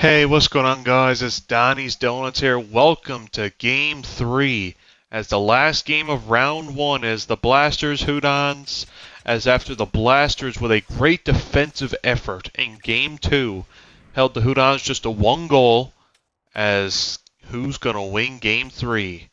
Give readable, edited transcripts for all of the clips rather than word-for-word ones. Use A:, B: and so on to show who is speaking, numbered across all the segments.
A: Hey, what's going on, guys? It's Donnie's Donuts here. Welcome to Game 3 as the last game of Round 1 as the Blasters Hudons, as after the Blasters with a great defensive effort in Game 2 held the Hudons just to one goal as who's going to win Game 3?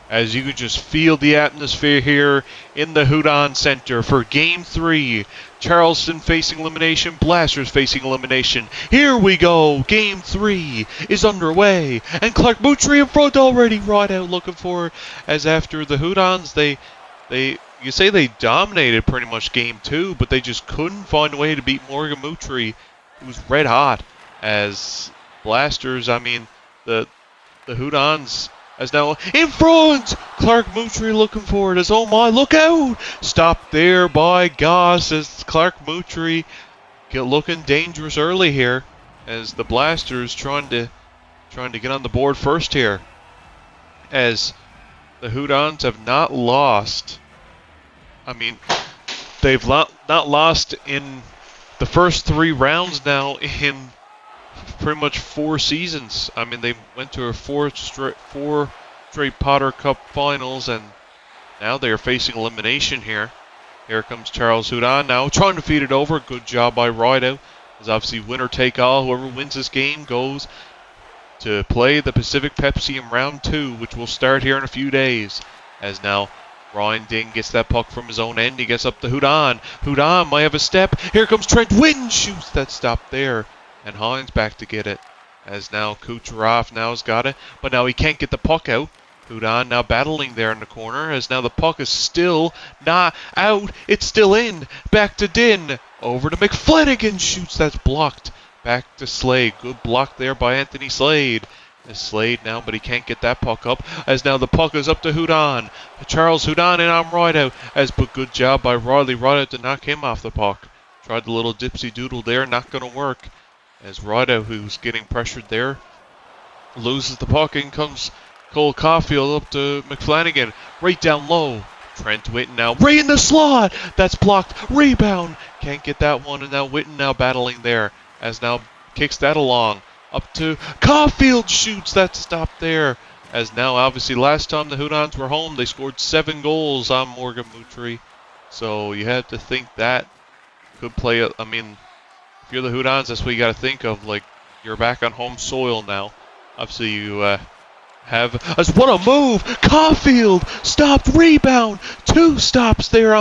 A: As you can just feel the atmosphere here in the Hudon Center for Game 3. Charleston facing elimination, Blasters facing elimination. Here we go. Game 3 is underway. And Clark Moutry in front already. Right out looking for, as after the Hudons, you say they dominated pretty much Game 2, but they just couldn't find a way to beat Morgan Moutry, who was red hot. As Blasters, the Hudons, as now in front, Clark Moutry looking for it as oh my, look out! Stopped there by Goss as Clark Moutry looking dangerous early here as the Blasters trying to get on the board first here. As the Hudons have not lost. They've not lost in the first 3 rounds now in pretty much 4 seasons. They went to a 4 straight Potter Cup finals, and now they are facing elimination here. Here comes Charles Hudon now trying to feed it over. Good job by Rideout. As obviously winner take all. Whoever wins this game goes to play the Pacific Pepsi in round 2, which will start here in a few days. As now Ryan Ding gets that puck from his own end. He gets up to Hudon. Hudon might have a step. Here comes Trent Witten. Shoots that stop there. And Hines back to get it. As now Kucherov now has got it. But now he can't get the puck out. Hudon now battling there in the corner. As now the puck is still not out. It's still in. Back to Din. Over to McFlanagan. Shoots. That's blocked. Back to Slade. Good block there by Anthony Slade. There's Slade now, but he can't get that puck up. As now the puck is up to Hudon. Charles Hudon and I'm Rideout. But good job by Riley. Rideout to knock him off the puck. Tried the little dipsy doodle there. Not going to work. As Rideout, who's getting pressured there, loses the puck. In comes Cole Caulfield up to McFlanagan. Right down low. Trent Witten now. Right in the slot. That's blocked. Rebound. Can't get that one. And now Witten now battling there. As now kicks that along. Up to Caulfield. Shoots that stop there. As now obviously last time the Hudons were home, they scored 7 goals on Morgan Moutry. So you have to think that could play. If you're the Hudons, that's what you got to think of. Like, you're back on home soil now. Obviously, you have... what a move! Caulfield! Stopped, rebound! 2 stops there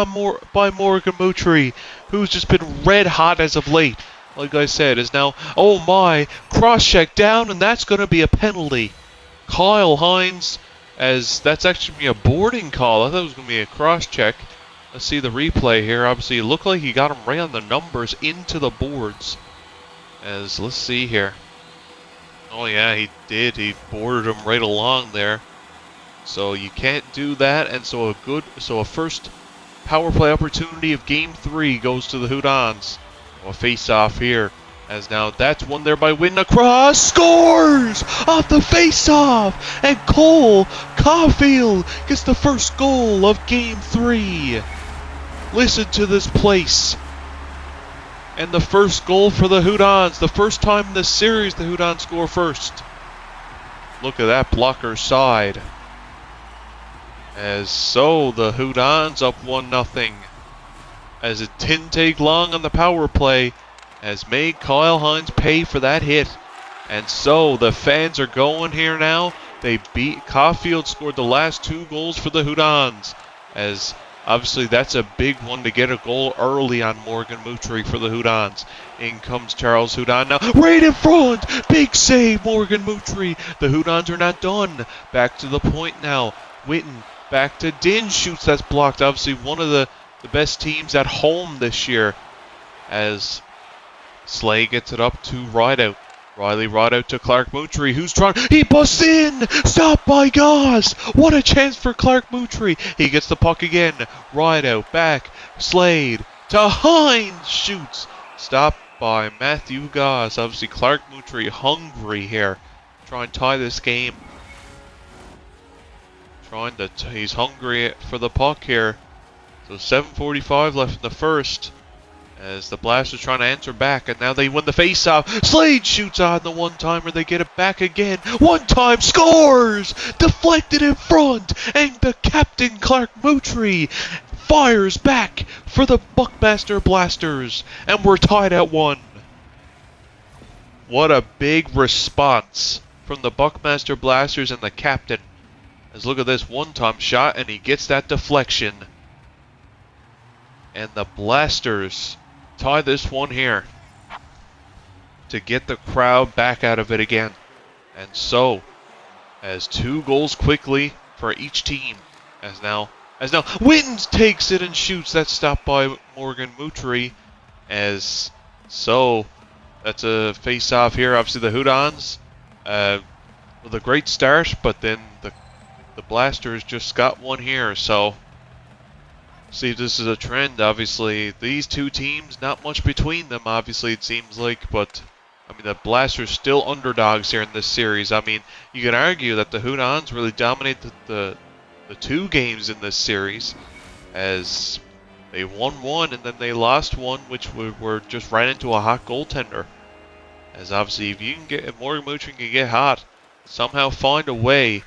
A: by Morgan Moutry, who's just been red hot as of late. Like I said, is now... Oh my! Cross-check down, and that's going to be a penalty. Kyle Hines, as that's actually a boarding call. I thought it was going to be a cross-check. Let's see the replay here. Obviously, it looked like he got him right on the numbers into the boards. Let's see here. Oh yeah, he did. He boarded him right along there. So you can't do that. And so a first power play opportunity of Game 3 goes to the Hudons. A face-off here. As now that's won there by Witten across. Scores off the face-off. And Cole Caulfield gets the first goal of Game 3. Listen to this place. And the first goal for the Hudons. The first time in this series the Hudons score first. Look at that blocker side. As so the Hudons up 1-0. As it didn't take long on the power play. As made Kyle Hines pay for that hit. And so the fans are going here now. They beat Caulfield, scored the last 2 goals for the Hudons. As obviously, that's a big one to get a goal early on Morgan Moutry for the Hudons. In comes Charles Hudon now. Right in front! Big save, Morgan Moutry. The Hudons are not done. Back to the point now. Witten back to Din. Shoots, that's blocked. Obviously, one of the best teams at home this year. As Slay gets it up to Rideout. Riley Rideout to Clark Moutry, who's trying. He busts in! Stopped by Goss! What a chance for Clark Moutry! He gets the puck again. Rideout back. Slade to Hines! Shoots. Stopped by Matthew Goss. Obviously, Clark Moutry hungry here. Try and tie this game. He's hungry for the puck here. So 7:45 left in the first. As the Blasters trying to answer back, and now they win the face-off. Slade shoots on the one-timer. They get it back again. One time scores! Deflected in front, and the captain, Clark Moutry, fires back for the Buckmaster Blasters, and we're tied at 1. What a big response from the Buckmaster Blasters and the captain. As look at this one-time shot, and he gets that deflection. And the Blasters tie this one here to get the crowd back out of it again. And so, as 2 goals quickly for each team, as now Wittens takes it and shoots. That's stopped by Morgan Moutry. As so, that's a face-off here. Obviously the Hudons with a great start, but then the Blasters just got one here. So see if this is a trend. Obviously these two teams, not much between them, obviously it seems like, but I mean the Blasters still underdogs here in this series. I mean, you can argue that the Hudons really dominated the 2 games in this series, as they won one and then they lost one, which were just ran into a hot goaltender. As obviously if Morgan Moutry can get hot, somehow find a way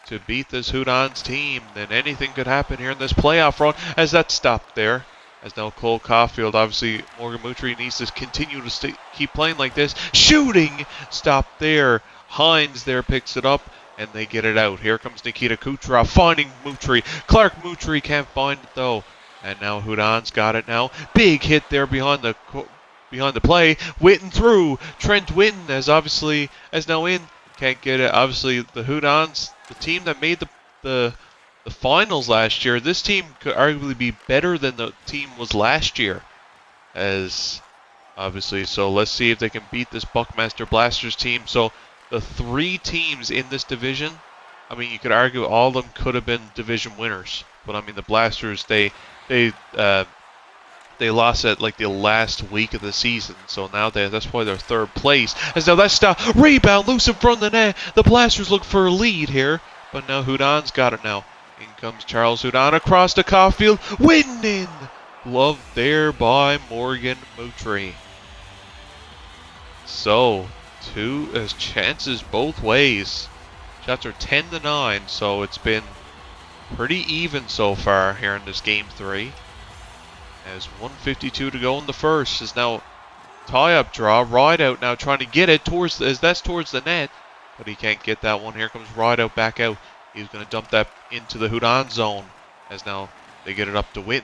A: to beat this Hudons team, then anything could happen here in this playoff run. As that stopped there, as now Cole Caulfield, obviously Morgan Moutry needs to continue to keep playing like this. Shooting, stopped there. Hines there picks it up, and they get it out. Here comes Nikita Kucherov finding Moutry. Clark Moutry can't find it though, and now Hudons got it now. Big hit there behind the play. Witten through. Trent Witten as now in. Can't get it. Obviously the Hudons, the team that made the finals last year, this team could arguably be better than the team was last year. As obviously, so let's see if they can beat this Buckmaster Blasters team. So the 3 teams in this division, I mean, you could argue all of them could have been division winners, but I mean the Blasters, they lost at like the last week of the season, so now that's why they're 3rd place. As now that stop, rebound loose in front of the net. The Blasters look for a lead here, but now Hudons got it now. In comes Charles Hudon across to Caulfield, Witten in. Glove there by Morgan Moutry. So 2 as chances both ways. Shots are 10-9, so it's been pretty even so far here in this game 3. As 1:52 to go in the first, is now tie-up draw. Rideout now trying to get it towards the net, but he can't get that one. Here comes Rideout back out. He's going to dump that into the Hudon zone. As now they get it up to Witten.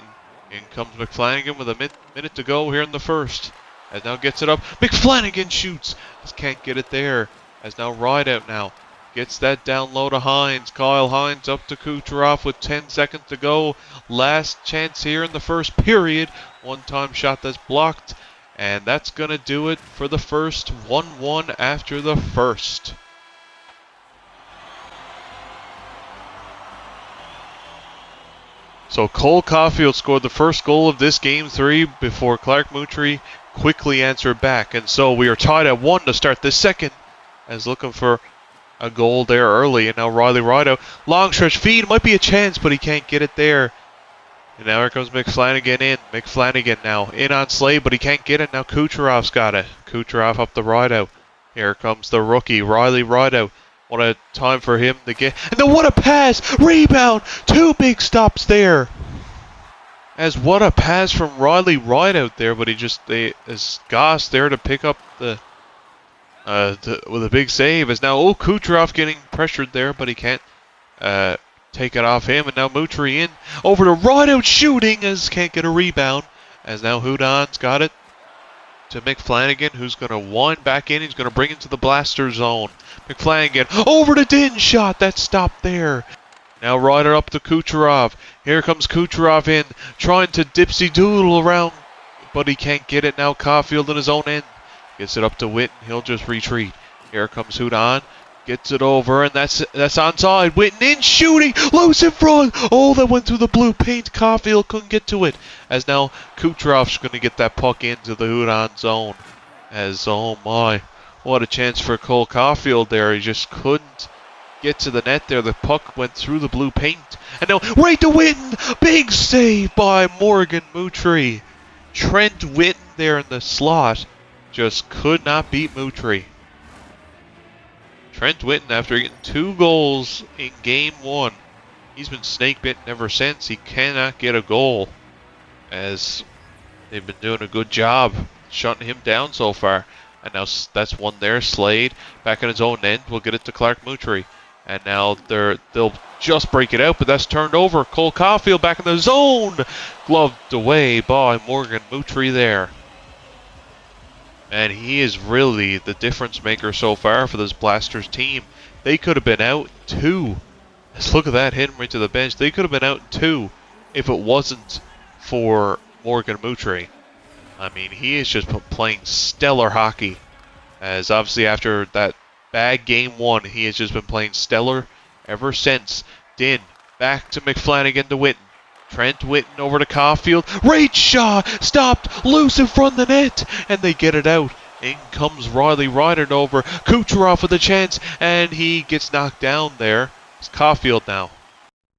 A: In comes McFlanagan with a minute to go here in the first. As now gets it up. McFlanagan shoots. Just can't get it there. As now Rideout now gets that down low to Hines. Kyle Hines up to Kucherov with 10 seconds to go. Last chance here in the first period. One-time shot that's blocked. And that's going to do it for the first. 1-1 after the first. So Cole Caulfield scored the first goal of this game 3 before Clark Moutry quickly answered back. And so we are tied at 1 to start this second. As looking for a goal there early. And now Riley Rideout. Long stretch feed. Might be a chance, but he can't get it there. And now here comes McFlanagan in. McFlanagan now in on Slade, but he can't get it. Now Kucherov's got it. Kucherov up the Rideout. Here comes the rookie, Riley Rideout. What a time for him to get. And then what a pass! Rebound! 2 big stops there. As what a pass from Riley Rideout there, but is Goss there to pick up the with a big save. As now Kucherov getting pressured there, but he can't take it off him. And now Moutry in over to Rideout shooting as can't get a rebound. As now Hudon's got it to McFlanagan, who's going to wind back in. He's going to bring it to the Blaster zone. McFlanagan over to Din, shot that stopped there. Now Rider up to Kucherov. Here comes Kucherov in, trying to dipsy doodle around, but he can't get it. Now Caulfield in his own end. Gets it up to Witten. He'll just retreat. Here comes Hudon. Gets it over, and that's onside. Witten in, shooting, loose in front. Oh, that went through the blue paint. Caulfield couldn't get to it. As now Kucherov's going to get that puck into the Hudon zone. As, oh my, what a chance for Cole Caulfield there. He just couldn't get to the net there. The puck went through the blue paint. And now right to Witten. Big save by Morgan Moutry. Trent Witten there in the slot just could not beat Moutry. Trent Witten, after getting 2 goals in game 1, he's been snake bitten ever since. He cannot get a goal, as they've been doing a good job shutting him down so far. And now that's one there. Slade back in his own end. We'll get it to Clark Moutry. And now they'll just break it out, but that's turned over. Cole Caulfield back in the zone. Gloved away by Morgan Moutry there. And he is really the difference maker so far for this Blasters team. They could have been out 2. Let's look at that, hitting right to the bench. They could have been out 2 if it wasn't for Morgan Moutry. I mean, he is just playing stellar hockey. As obviously after that bad game 1, he has just been playing stellar ever since. Din back to McFlanagan to Witten. Trent Witten over to Caulfield. Right shot! Stopped! Loose in front of the net! And they get it out. In comes Riley Ryder over. Kucherov with a chance. And he gets knocked down there. It's Caulfield now.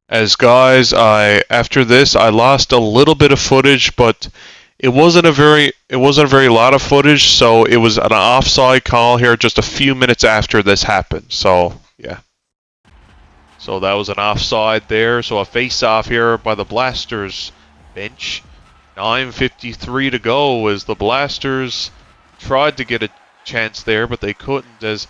A: As guys, after this I lost a little bit of footage, but it wasn't a very lot of footage, so it was an offside call here just a few minutes after this happened. So yeah. So that was an offside there. So a face-off here by the Blasters bench. 9:53 to go as the Blasters tried to get a chance there, but they couldn't. As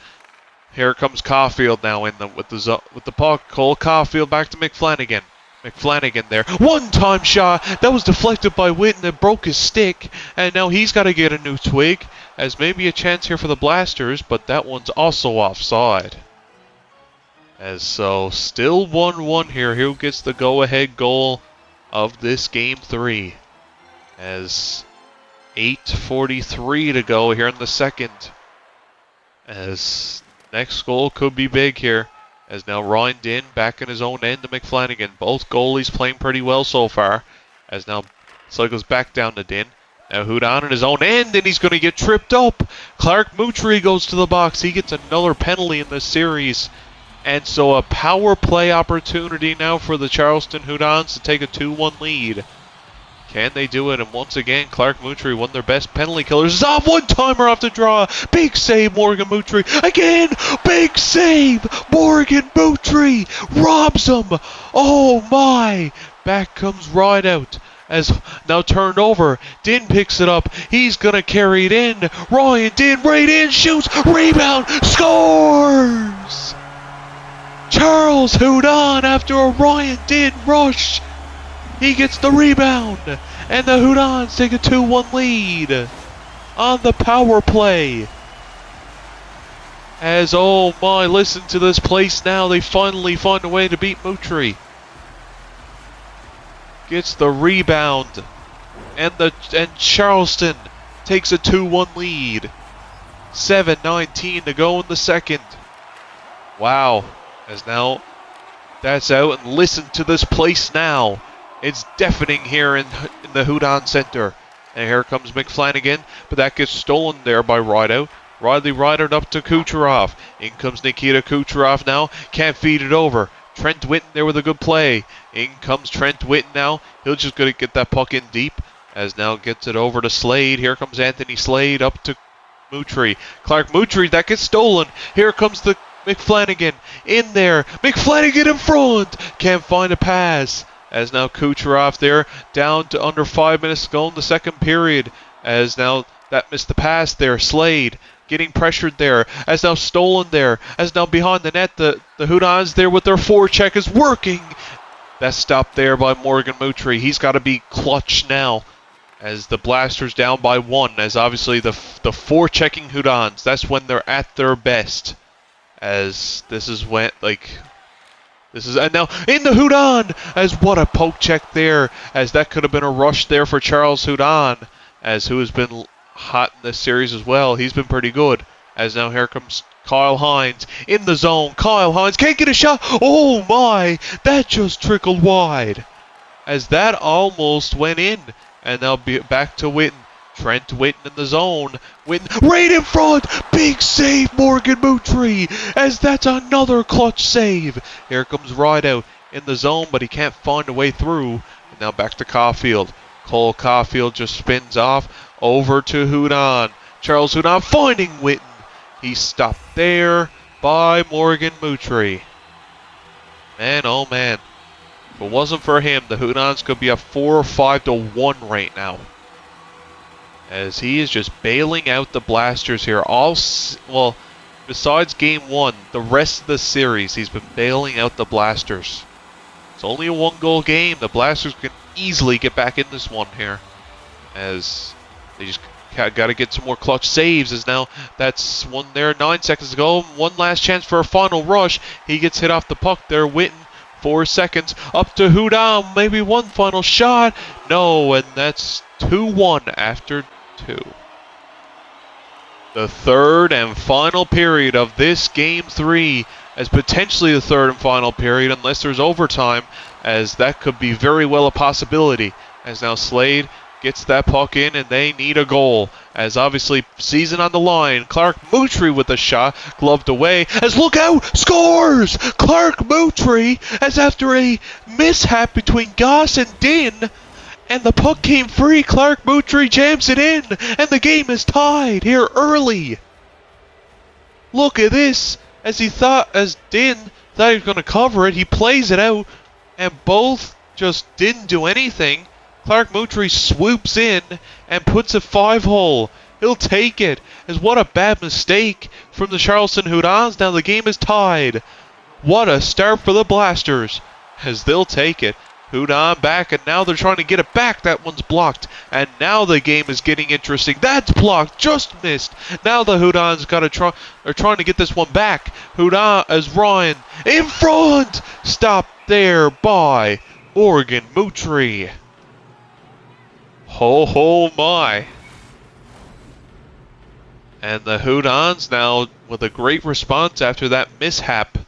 A: here comes Caulfield now with the puck. Cole Caulfield back to McFlanagan. McFlanagan there. One-time shot. That was deflected by Witten. It broke his stick, and now he's got to get a new twig. As maybe a chance here for the Blasters, but that one's also offside. As so, still 1-1 here. Who gets the go-ahead goal of this game 3? As 8:43 to go here in the second. As next goal could be big here. As now Ryan Din back in his own end to McFlanagan. Both goalies playing pretty well so far. As now cycles back down to Din. Now Hudon in his own end, and he's going to get tripped up. Clark Moutry goes to the box. He gets another penalty in this series. And so a power play opportunity now for the Charleston Hudons to take a 2-1 lead. Can they do it? And once again, Clark Moutry, one of their best penalty killers, is off. One-timer off the draw. Big save, Morgan Moutry. Again, big save. Morgan Moutry robs him. Oh, my. Back comes right out. As now turned over. Din picks it up. He's going to carry it in. Ryan Din right in. Shoots. Rebound. Scores. Charles Hudon after a Ryan Din rush. He gets the rebound. And the Hudons take a 2-1 lead on the power play. As, oh my, listen to this place now. They finally find a way to beat Moutry. Gets the rebound. And Charleston takes a 2-1 lead. 7:19 to go in the second. Wow. As now that's out, and listen to this place now. It's deafening here in the Hudon Center. And here comes McFlanagan, but that gets stolen there by Rideout. Riley Ryder up to Kucherov. In comes Nikita Kucherov now. Can't feed it over. Trent Witten there with a good play. In comes Trent Witten now. He'll just going to get that puck in deep. As now gets it over to Slade. Here comes Anthony Slade up to Moutry. Clark Moutry, that gets stolen. Here comes the McFlanagan in there. McFlanagan in front. Can't find a pass. As now Kucherov there, down to under 5 minutes to go in the second period. As now that missed the pass there. Slade getting pressured there. As now stolen there. As now behind the net, the Hudons there with their forecheck is working. That's stopped there by Morgan Moutry. He's got to be clutch now. As the Blasters down by 1. As obviously the forechecking Hudons, that's when they're at their best. As this is when, and now in the Hudon, as what a poke check there, as that could have been a rush there for Charles Hudon, as who has been hot in this series as well. He's been pretty good. As now here comes Kyle Hines in the zone. Kyle Hines can't get a shot. Oh my, that just trickled wide. As that almost went in. And now back to Witten. Trent Whitten in the zone. Whitten right in front. Big save, Morgan Moutry, as that's another clutch save. Here comes Rideout in the zone, but he can't find a way through. And now back to Caulfield. Cole Caulfield just spins off over to Hudon. Charles Hudon finding Whitten. He's stopped there by Morgan Moutry. Man, oh man. If it wasn't for him, the Hudons could be up 4 or 5 to 1 right now, as he is just bailing out the Blasters here. Well, besides game 1, the rest of the series, he's been bailing out the Blasters. It's only a 1-goal game. The Blasters can easily get back in this one here, as they just got to get some more clutch saves. As now that's one there, 9 seconds to go. One last chance for a final rush. He gets hit off the puck there. Whitten, 4 seconds, up to Hudon, maybe one final shot. No, and that's 2-1 after 2. The third and final period of this game 3, as potentially the third and final period, unless there's overtime, as that could be very well a possibility. As now Slade gets that puck in, and they need a goal, as obviously season on the line. Clark Moutry with a shot, gloved away, as look out, scores! Clark Moutry, as after a mishap between Goss and Din, and the puck came free, Clark Moutry jams it in, and the game is tied here early. Look at this, as Din thought he was going to cover it, he plays it out, and both just didn't do anything. Clark Moutry swoops in and puts a 5-hole. He'll take it, as what a bad mistake from the Charleston Hudons. Now the game is tied. What a start for the Blasters, as they'll take it. Hudon back, and now they're trying to get it back. That one's blocked, and now the game is getting interesting. That's blocked, just missed. Now the Hudons are trying to get this one back. Hudon as Ryan in front, stopped there by Morgan Moutry. Oh my. And the Hudons now with a great response after that mishap,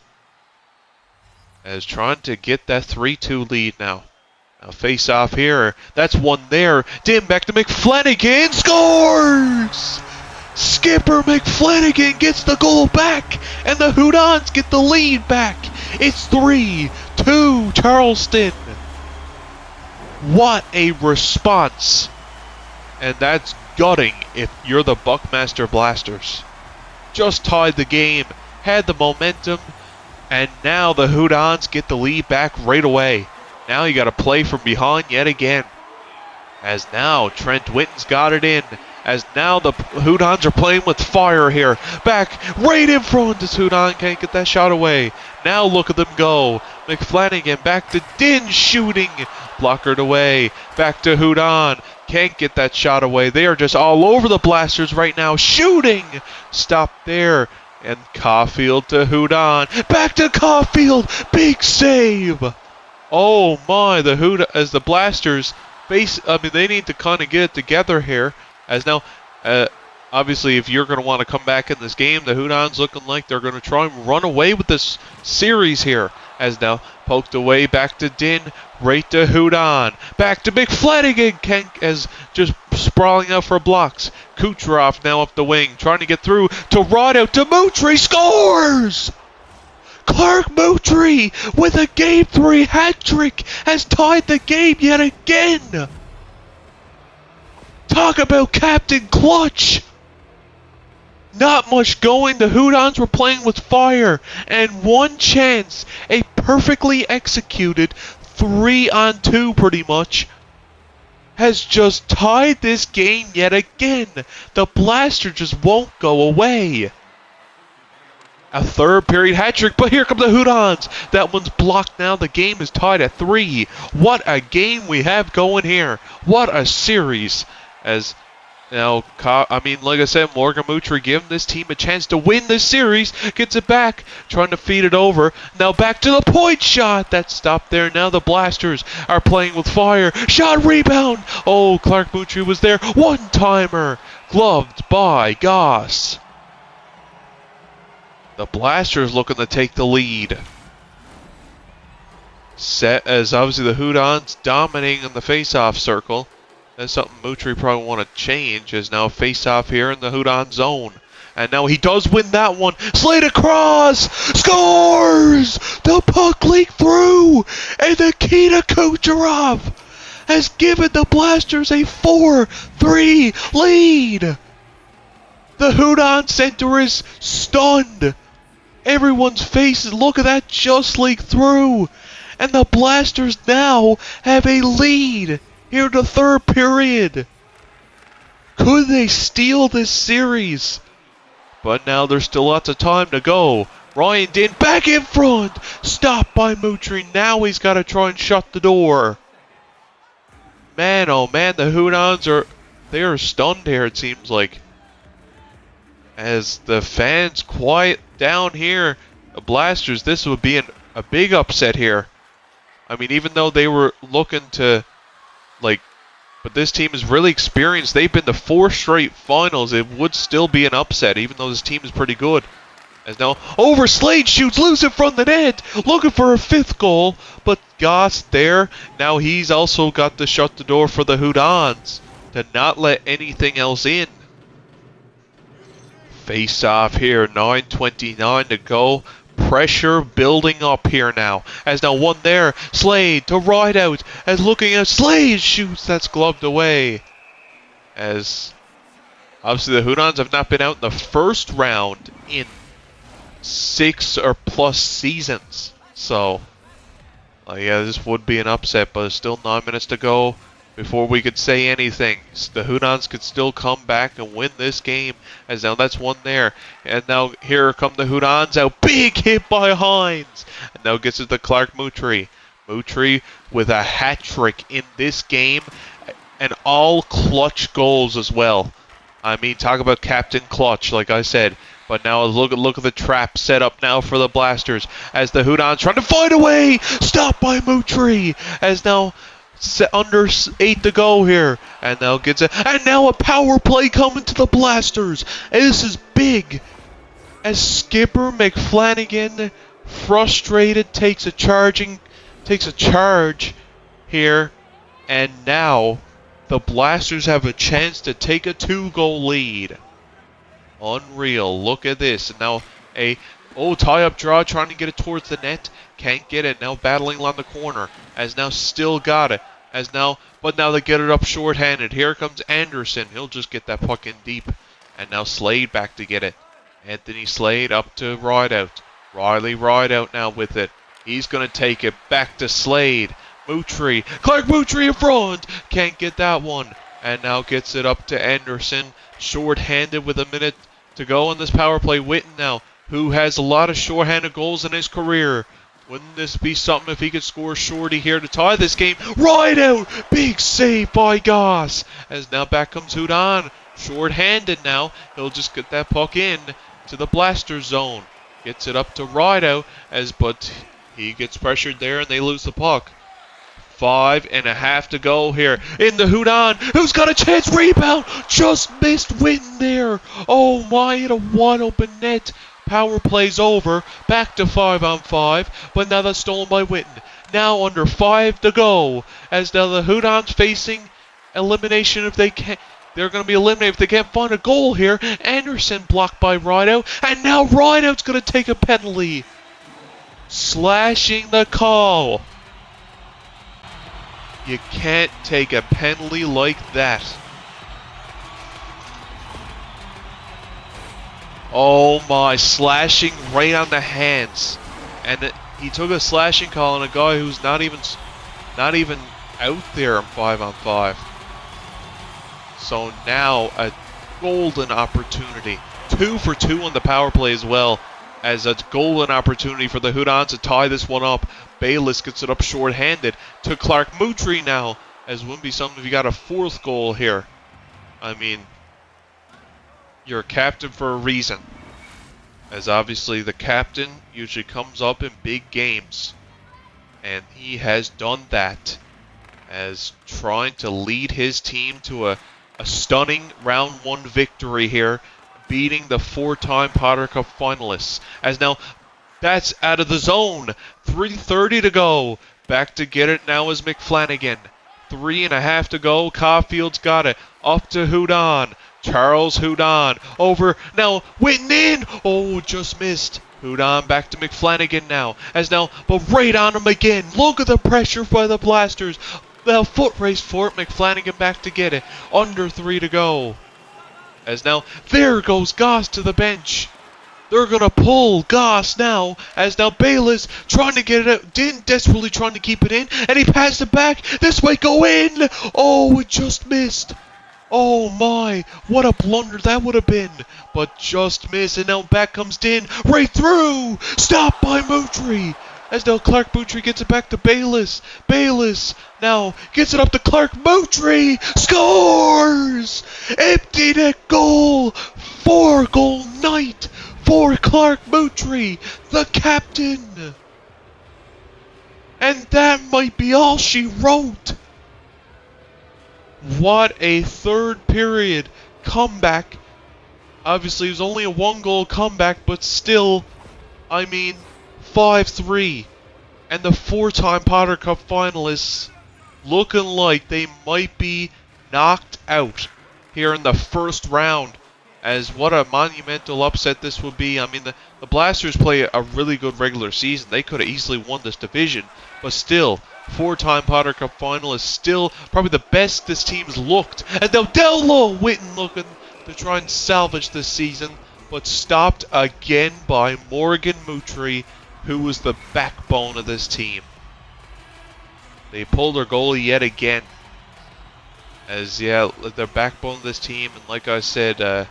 A: as trying to get that 3-2 lead now. Now face off here. That's one there. Dim back to McFlanagan. Scores! Skipper McFlanagan gets the goal back, and the Hudons get the lead back. It's 3-2 Charleston. What a response. And that's gutting if you're the Buckmaster Blasters. Just tied the game, had the momentum, and now the Hudons get the lead back right away. Now you got to play from behind yet again. As now Trent Whitten's got it in. As now the Hudons are playing with fire here. Back right in front as Hudon can't get that shot away. Now look at them go. McFlanagan back to Din shooting. Blockered away. Back to Hudon. Can't get that shot away. They are just all over the Blasters right now. Shooting. Stop there. And Caulfield to Hudon. Back to Caulfield. Big save. Oh my, as the Blasters they need to kind of get it together here. As now, obviously, if you're going to want to come back in this game, the Hudons looking like they're going to try and run away with this series here. As now, poked away, back to Din, right to Hudon, back to McFlanagan, as just sprawling out for blocks. Kucherov now up the wing, trying to get through to Rideout to Moutry, scores! Clark Moutry with a Game 3 hat trick has tied the game yet again. Talk about Captain Clutch. Not much going. The Hudons were playing with fire, and one chance, a perfectly executed 3-on-2 pretty much, has just tied this game yet again. The Blaster just won't go away. A third period hat trick, but here come the Hudons. That one's blocked now. The game is tied at 3. What a game we have going here. What a series. As now, like I said, Morgan Moutry giving this team a chance to win this series. Gets it back, trying to feed it over. Now back to the point shot. That stopped there. Now the Blasters are playing with fire. Shot, rebound. Oh, Clark Moutry was there. One-timer. Gloved by Goss. The Blasters looking to take the lead. Set as obviously the Hudons dominating in the face-off circle. That's something Moutry probably want to change, as now face-off here in the Hudon zone. And now he does win that one. Slade across! Scores! The puck leaked through! And Nikita Kucherov has given the Blasters a 4-3 lead! The Hudon center is stunned. Everyone's faces, look at that, just leaked through. And the Blasters now have a lead here in the third period. Could they steal this series? But now there's still lots of time to go. Ryan Din back in front. Stopped by Moutry. Now he's got to try and shut the door. Man, oh man, the Hudons they are stunned here, it seems like. As the fans quiet down here, the Blasters, this would be a big upset here. I mean, even though they were looking to, but this team is really experienced. They've been to 4 straight finals. It would still be an upset, even though this team is pretty good. As now, over Slade shoots, loose in front of the net, looking for a 5th goal, but Goss there. Now he's also got to shut the door for the Hudons to not let anything else in. Face off here, 9:29 to go. Pressure building up here now. As now one there, Slade to ride out. As looking at Slade shoots, that's gloved away. As obviously the Hudons have not been out in the first round in 6 or plus seasons. So, yeah, this would be an upset, but there's still 9 minutes to go before we could say anything. The Hudons could still come back and win this game. As now that's one there. And now here come the Hudons out. Big hit by Hines. And now gets it to Clark Moutry. Moutry with a hat trick in this game. And all clutch goals as well. I mean, talk about Captain Clutch, like I said. But now look at the trap set up now for the Blasters. As the Hudons trying to find a way. Stopped by Moutry. As now under 8 to go here, and now gets it, and now a power play coming to the Blasters, and this is big, as skipper McFlanagan, frustrated, takes a charge here, and now the Blasters have a chance to take a 2-goal lead. Unreal, look at this, and now tie-up draw, trying to get it towards the net. Can't get it. Now battling along the corner. As now still got it. But now they get it up short-handed. Here comes Anderson. He'll just get that puck in deep. And now Slade back to get it. Anthony Slade up to Rideout. Riley Rideout now with it. He's going to take it back to Slade. Moutry. Clark Moutry in front. Can't get that one. And now gets it up to Anderson. Short-handed with a minute to go on this power play. Witten now, who has a lot of short-handed goals in his career. Wouldn't this be something if he could score shorty here to tie this game? Right out! Big save by Goss. As now back comes Hudon. Short-handed now. He'll just get that puck in to the Blaster zone. Gets it up to Rideout, but he gets pressured there and they lose the puck. 5.5 to go here in the Hudon. Who's got a chance? Rebound! Just missed Witten there. Oh my, hit a wide open net. Power play's over. Back to 5-on-5. But now that's stolen by Witten. Now under 5 to go. As now the Hudons facing elimination if they can't. They're going to be eliminated if they can't find a goal here. Anderson blocked by Rideout. And now Rideout's going to take a penalty. Slashing the call. You can't take a penalty like that. Oh my, slashing right on the hands. And he took a slashing call on a guy who's not even out there in 5-on-5. So now a golden opportunity. 2 for 2 on the power play as well. As a golden opportunity for the Hudons to tie this one up. Bayless gets it up short-handed to Clark Moutry now. As wouldn't be something if you got a 4th goal here. I mean, you're a captain for a reason. As obviously the captain usually comes up in big games. And he has done that. As trying to lead his team to a stunning round 1 victory here. Beating the 4-time Potter Cup finalists. As now, that's out of the zone. 3:30 to go. Back to get it now is McFlanagan. 3.5 to go. Caulfield's got it. Up to Hudon. Charles Hudon. Over. Now, Witten in. Oh, just missed. Hudon back to McFlanagan now. But right on him again. Look at the pressure by the Blasters. The foot race for it. McFlanagan back to get it. Under 3 to go. There goes Goss to the bench. They're going to pull Goss now. Bayless trying to get it out. Din desperately trying to keep it in. And he passed it back. This way, go in. Oh, it just missed. Oh my, what a blunder that would have been. But just missed. And now back comes Din. Right through. Stopped by Moutry. Clark Moutry gets it back to Bayless. Bayless now gets it up to Clark Moutry. Scores! Empty net goal. 4-goal night for Clark Moutry, the captain. And that might be all she wrote. What a third period comeback. Obviously, it was only a 1-goal comeback, but still, 5-3. And the 4-time Potter Cup finalists looking like they might be knocked out here in the first round. As what a monumental upset this would be. The Blasters play a really good regular season. They could have easily won this division. But still, 4-time Potter Cup finalists, still probably the best this team's looked. And now Dello Witten looking to try and salvage this season. But stopped again by Morgan Moutry, who was the backbone of this team. They pulled their goalie yet again. They're backbone of this team. And like I said,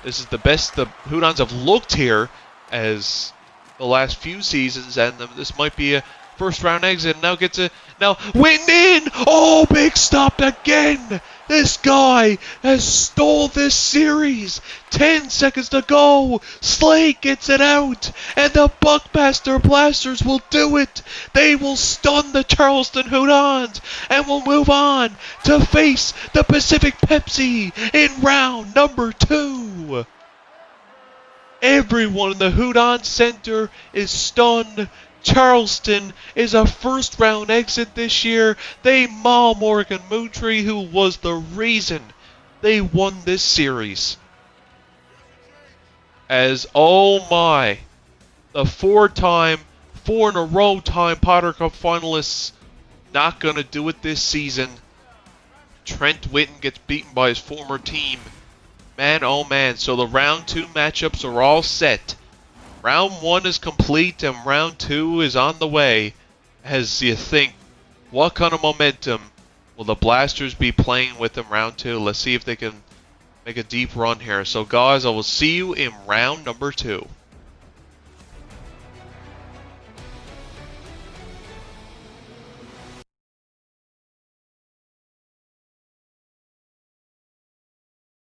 A: this is the best the Hudons have looked here as the last few seasons, and this might be a first-round exit. Now Witten in! Oh, big stop again! This guy has stole this series. 10 seconds to go. Slade gets it out, and the Buckmaster Blasters will do it. They will stun the Charleston Hudons, and will move on to face the Pacific Pepsi in round number 2. Everyone in the Hudon Center is stunned. Charleston is a first-round exit this year. They maul Morgan Moutry, who was the reason they won this series. The 4-in-a-row time Potter Cup finalists not going to do it this season. Trent Witten gets beaten by his former team. Man, oh man. So the round 2 matchups are all set. Round 1 is complete and round 2 is on the way. As you think, what kind of momentum will the Blasters be playing with in round 2? Let's see if they can make a deep run here. So guys, I will see you in round number 2.